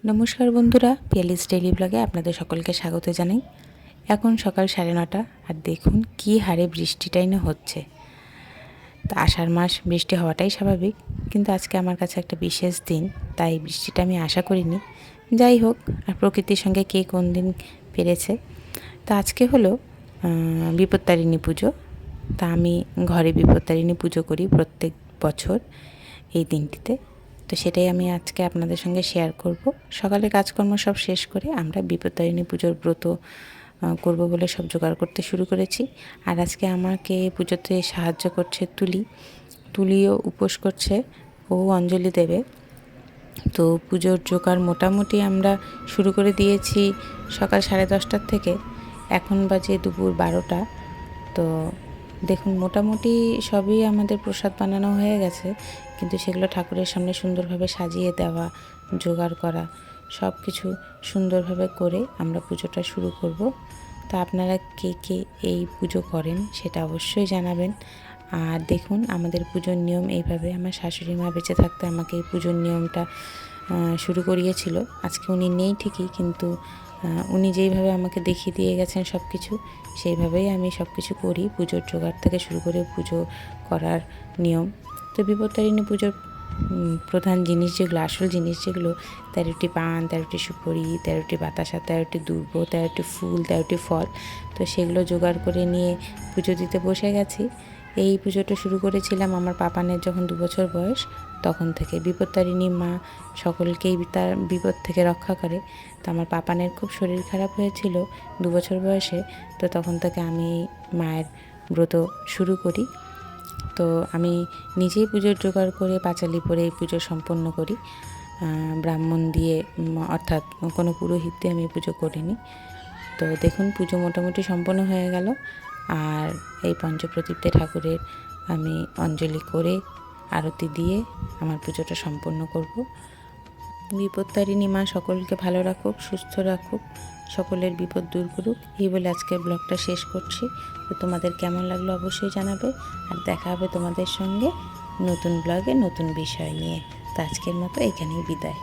নমস্কার বন্ধুরা, পিয়ালিস ডেইলি ব্লগে আপনাদের সকলকে স্বাগত জানাই। এখন সকাল 9:30 আর দেখুন কি হারে বৃষ্টিটাই না হচ্ছে। তো আষাঢ় মাস বৃষ্টি হওয়াটাই স্বাভাবিক, কিন্তু আজকে আমার কাছে একটা বিশেষ দিন, তাই বৃষ্টিটা আমি আশা করিনি। যাই হোক, আর প্রকৃতির সঙ্গে কে কোন দিন পেরেছে। তো আজকে হলো বিপত্তারিণী পুজো। তা আমি ঘরে বিপত্তারিণী পুজো করি প্রত্যেক বছর এই দিনটিতে। তো সেটাই আমি আজকে আপনাদের সঙ্গে শেয়ার করব। সকালে কাজকর্ম সব শেষ করে আমরা বিপত্তারিণী পুজোর ব্রত করব বলে সব জোগাড় করতে শুরু করেছি। আর আজকে আমাকে পুজোতে সাহায্য করছে তুলিও উপোস করছে, ও অঞ্জলি দেবে। তো পুজোর জোগাড় মোটামুটি আমরা শুরু করে দিয়েছি সকাল 10:30 থেকে। এখন বাজে দুপুর 12টা। তো দেখুন মোটামুটি সবই আমাদের প্রসাদ বানানো হয়ে গেছে, কিন্তু সেগুলো ঠাকুরের সামনে সুন্দরভাবে সাজিয়ে দেওয়া, জোগাড় করা, সব কিছু সুন্দরভাবে করে আমরা পুজোটা শুরু করব। তো আপনারা কে কে এই পুজো করেন সেটা অবশ্যই জানাবেন। আর দেখুন আমাদের পুজোর নিয়ম এইভাবে। আমার শাশুড়ি মা বেঁচে থাকতে আমাকে এই পুজোর নিয়মটা শুরু করিয়েছিল। আজকে উনি নেই ঠিকই, কিন্তু উনি যেইভাবে আমাকে দেখিয়ে দিয়ে গেছেন সব কিছু, সেইভাবেই আমি সব কিছু করি। পুজোর জোগাড় থেকে শুরু করে পুজো করার নিয়ম। তো বিপত্তারিণী পুজোর প্রধান জিনিস যেগুলো, আসল জিনিস যেগুলো, 13টি পান, 13টি সুপারি, 13টি বাতাসা, 13টি দুর্ব, 13টি ফুল, 13টি ফল। তো সেগুলো জোগাড় করে নিয়ে পুজো দিতে বসে গেছি। এই পুজোটা শুরু করেছিলাম আমার পাপানের যখন 2 বছর বয়স, তখন থেকে। বিপত্তারিণী মা সকলকেই তার বিপদ থেকে রক্ষা করে। তো আমার পাপানের খুব শরীর খারাপ হয়েছিল 2 বছর বয়সে। তো তখন থেকে আমি মায়ের ব্রত শুরু করি। তো আমি নিজেই পুজোর জোগাড় করে পাঁচালি পরে এই পুজো সম্পন্ন করি। ব্রাহ্মণ দিয়ে, অর্থাৎ কোনো পুরোহিত দিয়ে আমি পুজো করিনি। তো দেখুন পুজো মোটামুটি সম্পন্ন হয়ে গেল। আর এই পঞ্চপ্রদীপে ঠাকুরের আমি অঞ্জলি করে আরতি দিয়ে আমার পুজোটা সম্পন্ন করব। বিপত্তারিণী মা সকলকে ভালো রাখুক, সুস্থ রাখুক, সকলের বিপদ দূর করুক, এই বলে আজকের ব্লগটা শেষ করছি। তো তোমাদের কেমন লাগলো অবশ্যই জানাবে। আর দেখা হবে তোমাদের সঙ্গে নতুন ব্লগে নতুন বিষয় নিয়ে। তো আজকের মতো এখানেই বিদায়।